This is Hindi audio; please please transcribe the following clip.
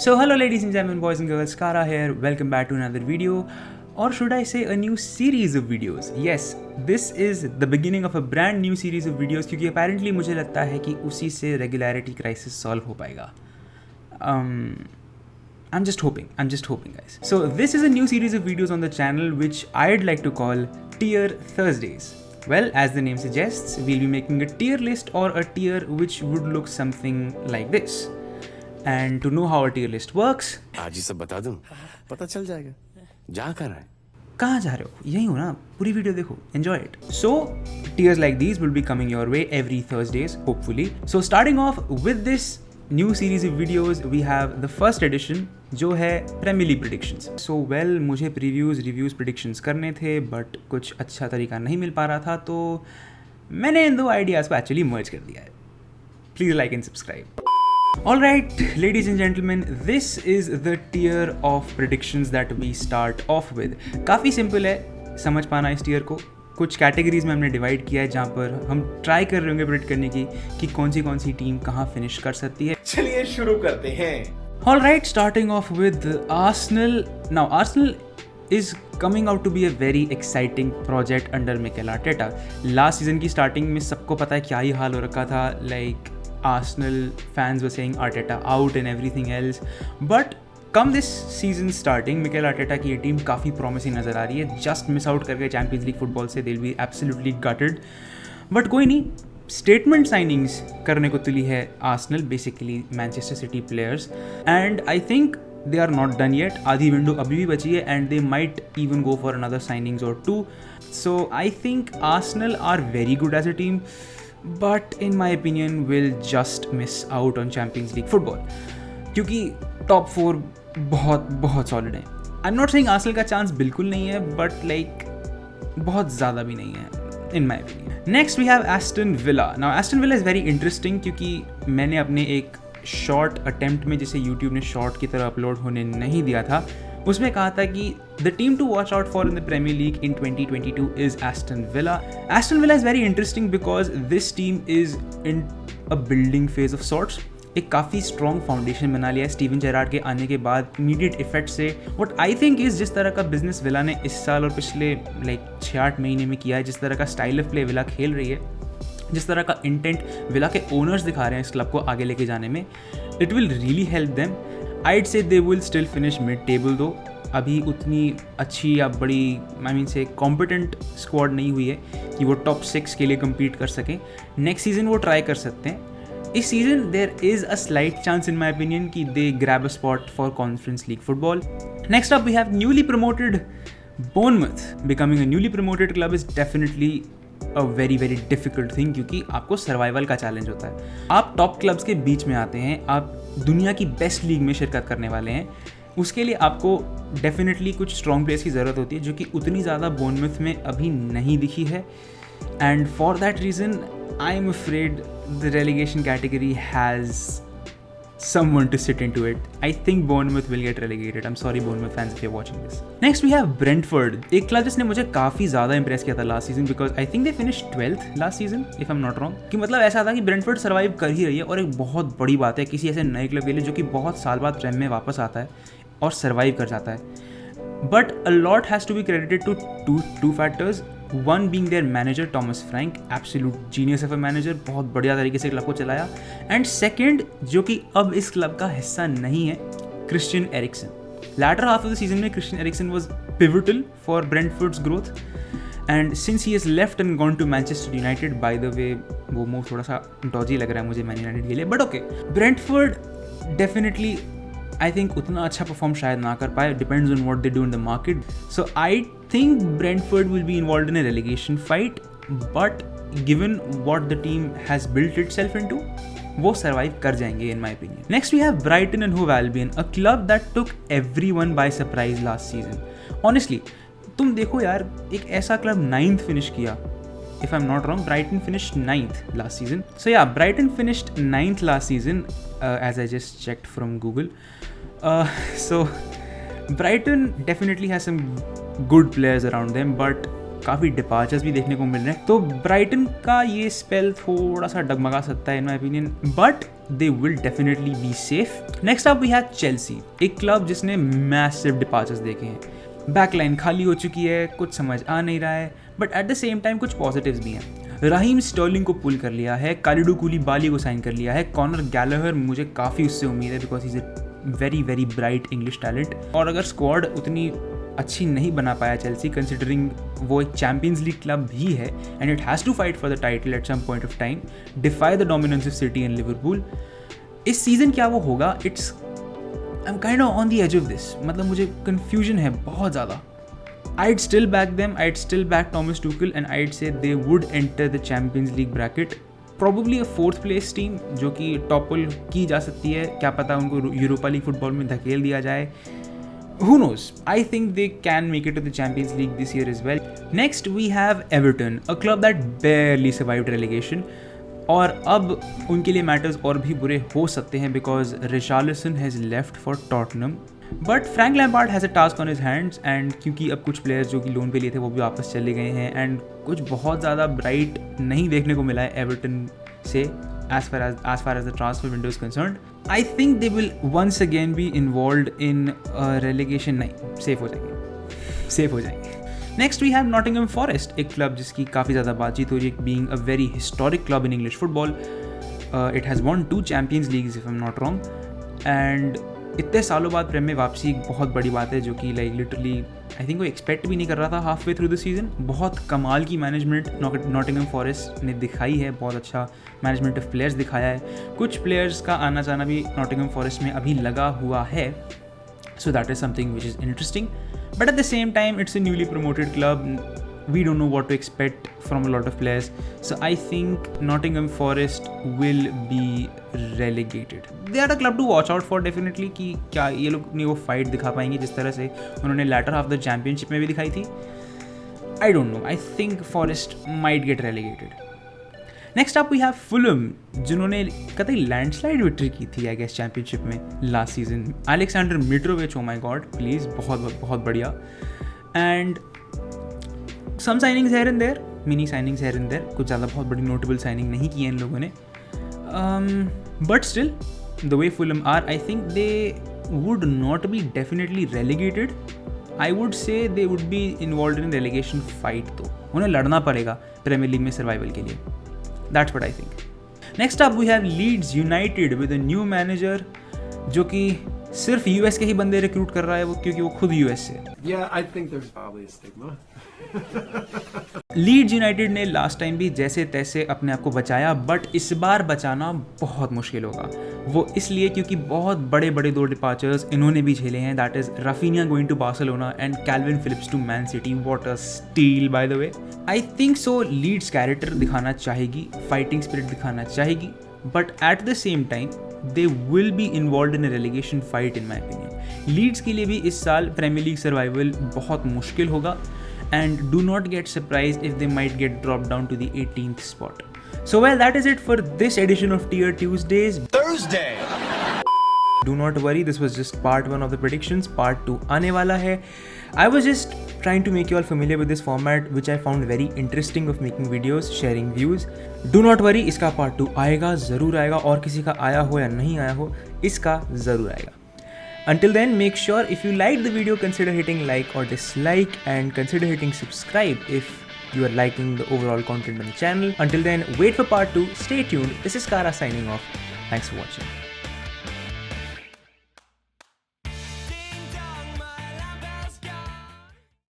So hello ladies and gentlemen, boys and girls, Kara here, welcome back to another video, or should I say a new series of videos. Yes, this is the beginning of a brand new series of videos क्योंकि apparently मुझे लगता है कि उसी से regularity crisis solve हो पाएगा. I'm just hoping guys. So this is a new series of videos on the channel which I'd like to call Tier Thursdays. Well, as the name suggests, we'll be making a tier list or a tier which would look something like this. And to know how a tier list works, आज ही सब बता दूं, पता चल जाएगा. जा कर रहा है. कहाँ जा रहे हो? यही हो ना, पूरी वीडियो देखो, enjoy it. So tiers like these will be coming your way every Thursdays, hopefully. So starting off with this new series of videos, we have the first edition जो है Premier League predictions. So well, मुझे reviews predictions करने थे, but कुछ अच्छा तरीका नहीं मिल पा रहा था, तो मैंने इन दो ideas को actually merge कर दिया है. Please like and subscribe. Alright, ladies and gentlemen, this is the tier of predictions that we start off with. काफ़ी सिंपल है समझ पाना इस tier को. कुछ कैटेगरीज में हमने डिवाइड किया है जहाँ पर हम ट्राई कर रहे होंगे प्रेडिक्ट करने की कि कौन सी टीम कहाँ फिनिश कर सकती है. चलिए शुरू करते हैं. Alright, starting off with Arsenal. Now, Arsenal is coming out to be a very exciting project under Mikel Arteta. Last season की starting में सबको पता है क्या ही हाल हो रखा था. Like Arsenal fans were saying Arteta out and everything else. But come this season starting, Mikel Arteta की ये टीम काफ़ी promising नज़र आ रही है. Just miss out करके Champions League फुटबॉल से they'll be absolutely gutted. But कोई नहीं, स्टेटमेंट साइनिंग्स करने को तुली है Arsenal, basically Manchester City players, and I think they are not done yet. आधी विंडो अभी भी बची है and they might even go for another signings और two. So I think Arsenal are very good as a team, but in my opinion will just miss out on Champions League football क्योंकि टॉप 4 बहुत सॉलिड है. I am not saying Arsenal का चांस बिल्कुल नहीं है, बट लाइक बहुत ज़्यादा भी नहीं है in my opinion. Next we have Aston Villa. Now Aston Villa is very interesting क्योंकि मैंने अपने एक शॉर्ट अटेम्प्ट में, जिसे YouTube ने शॉर्ट की तरह अपलोड होने नहीं दिया था, उसमें कहा था कि the team to watch out for in the Premier League in 2022 is Aston Villa. Aston Villa is very interesting because this team is in a building phase of sorts. एक काफ़ी स्ट्रॉन्ग फाउंडेशन बना लिया है स्टीवन जेरार्ड के आने के बाद इमीडिएट इफेक्ट से. व्हाट आई थिंक इज़ जिस तरह का बिजनेस विला ने इस साल और पिछले लाइक 6-8 महीने में किया है, जिस तरह का स्टाइल ऑफ प्ले विला खेल रही है, जिस तरह का इंटेंट विला के ओनर्स दिखा रहे हैं इस क्लब को आगे लेके जाने में, it will really help them. I'd say they will still finish mid table, though अभी उतनी अच्छी या बड़ी I mean say competent squad नहीं हुई है कि वो टॉप 6 के लिए कम्पीट कर सकें. नेक्स्ट सीजन वो ट्राई कर सकते हैं. इस season there is a slight chance in my opinion कि they grab a spot for Conference League football. Next up we have newly promoted Bournemouth. Becoming a newly promoted club is definitely a very difficult thing क्योंकि आपको सर्वाइवल का चैलेंज होता है. आप टॉप क्लब्स के बीच में आते हैं, आप दुनिया की बेस्ट लीग में शिरकत करने वाले हैं. उसके लिए आपको डेफिनेटली कुछ स्ट्रॉन्ग प्लेयर्स की ज़रूरत होती है जो कि उतनी ज़्यादा बोर्नमथ में अभी नहीं दिखी है. And for that reason I am afraid the relegation category has someone to sit into it. I think Bournemouth will get relegated. I'm sorry Bournemouth fans if you're watching this. Next we have Brentford. एक क्लब जिसने मुझे काफ़ी ज़्यादा impress किया था last season because I think they finished 12th last season if I'm not wrong. कि मतलब ऐसा था कि Brentford survive कर ही रही है और एक बहुत बड़ी बात है किसी ऐसे नए क्लब के लिए जो कि बहुत साल बाद प्रेम में वापस आता है और सर्वाइव कर जाता है. But a lot has to be credited to two factors. One being their manager Thomas Frank, absolute genius of a manager, बहुत बढ़िया तरीके से क्लब को चलाया. एंड सेकेंड, जो कि अब इस क्लब का हिस्सा नहीं है, Christian Eriksen. Later half of the season में Christian Eriksen was pivotal for Brentford's growth, and since he has left and gone to Manchester United, by the way वो मूव थोड़ा सा डॉजी लग रहा है मुझे मैन यूनाइटेड के लिए, but okay. Brentford definitely I think उतना अच्छा परफॉर्म शायद ना कर पाए, depends on what they do in the market. So I think Brentford will be involved in a relegation fight, but given what the team has built itself into, वो survive कर जाएंगे in my opinion. Next we have Brighton and Hove Albion, a club that took everyone by surprise last season. Honestly, तुम देखो यार, एक ऐसा क्लब 9th फिनिश किया. If I'm not wrong, Brighton finished 9th last season. So yeah, Brighton finished 9th last season, as I just checked from Google. So Brighton definitely has some good players around them, but काफ़ी डिपार्चर्स भी देखने को मिल रहे हैं, तो ब्राइटन का ये स्पेल थोड़ा सा डगमगा सकता है in my opinion, but they will definitely be safe. Next up we have Chelsea, एक क्लब जिसने मैसिव डिपार्चर्स देखे हैं। बैकलाइन खाली हो चुकी है, कुछ समझ आ नहीं रहा है, but at the same time कुछ पॉजिटिव्स भी हैं। रहीम स्टर्लिंग को पुल कर लिया है, कालिडू कूलीबाली को साइन कर लिया है, कॉनर गैलागर मुझे काफ़ी उससे उम्मीद है because is a very very bright English talent. और अगर स्क्वाड उतनी अच्छी नहीं बना पाया चेल्सी, कंसिडरिंग वो एक चैंपियंस लीग क्लब भी है and it has to fight for the title at some point of time, defy the dominance of City and Liverpool. इस सीज़न क्या वो होगा, it's I am kind of on the edge of this, मतलब मुझे कन्फ्यूजन है बहुत ज़्यादा। I'd still back them, I'd still back Thomas Tuchel and I'd say they would enter the Champions League bracket. Probably a 4th place team जो कि टॉपल की जा सकती है, क्या पता उनको यूरोपा लीग फुटबॉल में धकेल दिया जाए, who knows. I think they can make it to the Champions League this year as well. Next we have Everton, a club that barely survived relegation. और अब उनके लिए मैटर्स और भी बुरे हो सकते हैं because Richarlison has left for Tottenham, but Frank Lampard has a task on his hands and क्योंकि अब कुछ प्लेयर्स जो कि लोन पे लिए थे वो भी वापस चले गए हैं एंड कुछ बहुत ज़्यादा ब्राइट नहीं देखने को मिला है एवर्टन से as far as the transfer window is concerned. I think they will once again be involved in relegation. नहीं, सेफ हो जाएंगे। Next we have Nottingham Forest, एक क्लब जिसकी काफ़ी ज़्यादा बातचीत हो रही है, being a very historic club in English football. It has won 2 Champions Leagues if I am not wrong, and इतने सालों बाद प्रेम में वापसी एक बहुत बड़ी बात है जो कि लाइक लिटरली आई थिंक वो एक्सपेक्ट भी नहीं कर रहा था half way through the season. बहुत कमाल की मैनेजमेंट नॉटिंघम फॉरेस्ट ने दिखाई है, बहुत अच्छा मैनेजमेंट ऑफ प्लेयर्स दिखाया है, कुछ प्लेयर्स का आना जाना भी नॉटिंघम फॉरेस्ट में अभी लगा हुआ है, so that is something which is interesting, but at the same time it's a newly promoted club, we don't know what to expect from a lot of players, so I think Nottingham Forest will be relegated. They are a club to watch out for definitely कि क्या ये लोग नहीं वो फाइट दिखा पाएंगे जिस तरह से उन्होंने latter half the championship में भी दिखाई थी। I don't know, I think Forest might get relegated. Next up we have Fulham, जिन्होंने कतई लैंडस्लाइड विक्ट्री की थी आई गेस चैंपियनशिप में last season. Alexander Mitrovic, oh my god please, बहुत बहुत बढ़िया। And some signings here and there, mini signings here and there, कुछ ज़्यादा बहुत बड़ी नोटेबल साइनिंग नहीं की है इन लोगों ने, but still the way Fulham are, I think they would not be definitely relegated, I would say they would be involve in relegation fight, तो उन्हें लड़ना पड़ेगा प्रीमियर लीग में सर्वाइवल के लिए। That's what I think. Next up we have Leeds United with a new manager जो कि सिर्फ यूएस के ही बंदे रिक्रूट कर रहा है वो, क्योंकि वो खुद यूएस से। Yeah, I think there's probably a stigma. Leeds United ने लास्ट टाइम भी जैसे तैसे अपने आप को बचाया, बट इस बार बचाना बहुत मुश्किल होगा। वो इसलिए क्योंकि बहुत बड़े बड़े 2 डिपार्चर्स इन्होंने भी झेले हैं, that is Raphinha going to Barcelona and Calvin Phillips to Man City. What a steal by the way. I think so Leeds character दिखाना चाहेगी, फाइटिंग स्पिरिट दिखाना चाहेगी, but at the same time they will be involve in a relegation fight in my opinion. Leeds के लिए भी इस साल प्रीमियर लीग सर्वाइवल बहुत मुश्किल होगा, and do not get surprised if they might get dropped down to the 18th spot. So well, that is it for this edition of Tier Tuesdays. Thursday. Do not worry, this was just part 1 of the predictions. Part 2 आने वाला है. I was just trying to make you all familiar with this format, which I found very interesting of making videos, sharing views. Do not worry, इसका part 2 आएगा, ज़रूर आएगा, और किसी का आया हो या नहीं आया हो, इसका ज़रूर आएगा. Until then, make sure if you liked the video, consider hitting like or dislike, and consider hitting subscribe if you are liking the overall content on the channel. Until then, wait for part 2. Stay tuned. This is Kara signing off. Thanks for watching.